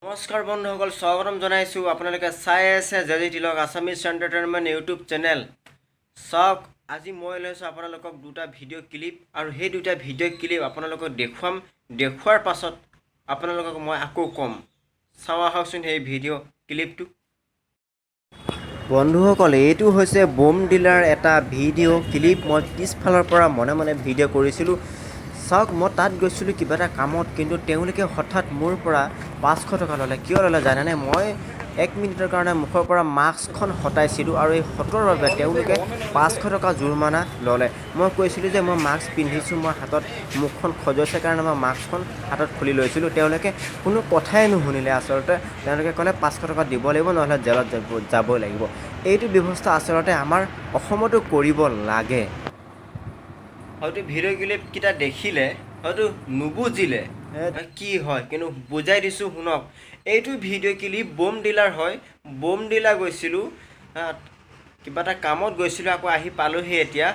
নমস্কাৰ বন্ধুসকল, স্বাগতম জনাইছোঁ। আপোনালোকে চাই আছে JG Tilak Assamese entertainment YouTube channel. চাওক, আজি মই লৈছোঁ আপোনালোকক দুটা ভিডিঅ' ক্লিপ, আৰু সেই দুটা ভিডিঅ' ক্লিপ আপোনালোকক দেখুৱাম। দেখুৱাৰ পাছত আপোনালোকক মই আকৌ ক'ম। চাওঁ আহকচোন সেই ভিডিঅ' ক্লিপটো। বন্ধুসকল, এইটো হৈছে বোম ডিলাৰ এটা ভিডিঅ' ক্লিপ। মই পিছফালৰ পৰা মনে মনে ভিডিঅ' কৰিছিলোঁ। চাওক, মই তাত গৈছিলোঁ কিবা এটা কামত, কিন্তু তেওঁলোকে হঠাৎ মোৰ পৰা 500 টকা ল'লে। কিয় ল'লে জানেনে? মই 1 মিনিটৰ কাৰণে মুখৰ পৰা মাস্কখন হটাইছিলোঁ, আৰু এই হটোৱাৰ বাবে তেওঁলোকে 500 টকা জৰিমনা ল'লে। মই কৈছিলোঁ যে মই মাস্ক পিন্ধিছোঁ, মই হাতত মুখখন খজুৱাইছে কাৰণে মই মাস্কখন হাতত খুলি লৈছিলোঁ। তেওঁলোকে কোনো কথাই নুশুনিলে। আচলতে তেওঁলোকে ক'লে 500 টকা দিব লাগিব, নহ'লে জেলত যাবই লাগিব। এইটো ব্যৱস্থা আচলতে আমাৰ অসমতো কৰিব লাগে। হয়তো ভিডিঅ' ক্লিপকেইটা দেখিলে হয়তো নুবুজিলে কি হয়, কিন্তু বুজাই দিছোঁ শুনক। এইটো ভিডিঅ' ক্লিপ বোম ডিলাৰ হয়। বোম ডিলাৰ গৈছিলোঁ, কিবা এটা কামত গৈছিলোঁ, আকৌ আহি পালোঁহি এতিয়া।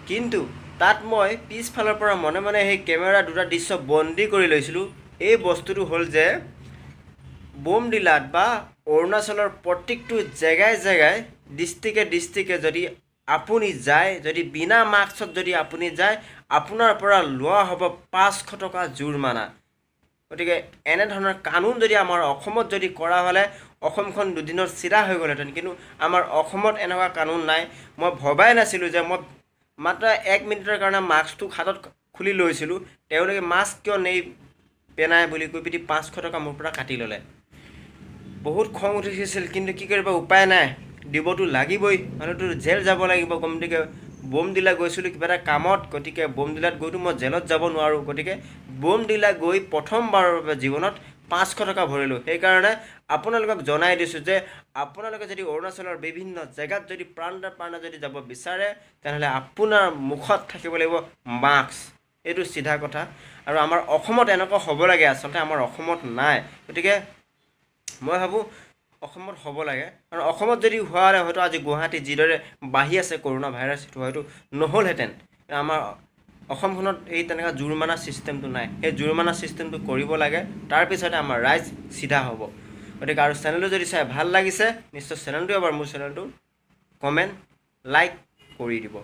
কিন্তু তাত মই পিছফালৰ পৰা মনে মনে সেই কেমেৰা দুটা দৃশ্য বন্দী কৰি লৈছিলোঁ। এই বস্তুটো হ'ল যে বোম ডিলাত বা অৰুণাচলৰ প্ৰত্যেকটো জেগাই জেগাই ডিষ্ট্ৰিক্টে যদি আপুনি যায়, যদি বিনা মাস্কত যদি আপুনি যায়, আপোনাৰ পৰা লোৱা হ'ব 500 টকা জৰিমনা। গতিকে এনেধৰণৰ কানুন যদি আমাৰ অসমত যদি কৰা হ'লে অসমখন দুদিনত চিধা হৈ গ'লহেঁতেন। কিন্তু আমাৰ অসমত এনেকুৱা কানুন নাই। মই ভবাই নাছিলোঁ যে মই মাত্ৰ 1 মিনিটৰ কাৰণে মাস্কটো হাতত খুলি লৈছিলোঁ। তেওঁলোকে মাস্ক কিয় পেনাই বুলি কৈ পিনি 500 টকা মোৰ পৰা কাটি ল'লে। বহুত খং উঠিছিল, কিন্তু কি কৰিব, উপায় নাই, দিবতো লাগিবই, মানুহতো জেল যাব লাগিব। গতিকে বোম ডিলা গৈছিলোঁ কিবা এটা কামত, গতিকে বোম ডিলাত গৈতো মই জেলত যাব নোৱাৰোঁ। গতিকে বোম ডিলা গৈ প্ৰথমবাৰৰ বাবে জীৱনত 500 টকা ভৰিলোঁ। সেইকাৰণে আপোনালোকক জনাই দিছোঁ যে আপোনালোকে যদি অৰুণাচলৰ বিভিন্ন জেগাত যদি প্ৰাণে যদি যাব বিচাৰে, তেনেহ'লে আপোনাৰ মুখত থাকিব লাগিব মাস্ক। এইটো চিধা কথা। আৰু আমাৰ অসমত এনেকুৱা হ'ব লাগে, আচলতে আমাৰ অসমত নাই। গতিকে মই ভাবোঁ অসমত হ'ব লাগে। কাৰণ অসমত যদি হোৱা হ'লে হয়তো আজি গুৱাহাটীত যিদৰে বাঢ়ি আছে কৰোণা ভাইৰাছ, সেইটো হয়তো নহ'লহেঁতেন। আমাৰ অসমখনত এই তেনেকুৱা জৰিমনা ছিষ্টেমটো নাই। সেই জৰিমনা ছিষ্টেমটো কৰিব লাগে, তাৰপিছতে আমাৰ ৰাইজ চিধা হ'ব। গতিকে আৰু চেনেলটো যদি চাই ভাল লাগিছে, নিশ্চয় চেনেলটো এবাৰ মোৰ চেনেলটো কমেণ্ট লাইক কৰি দিব।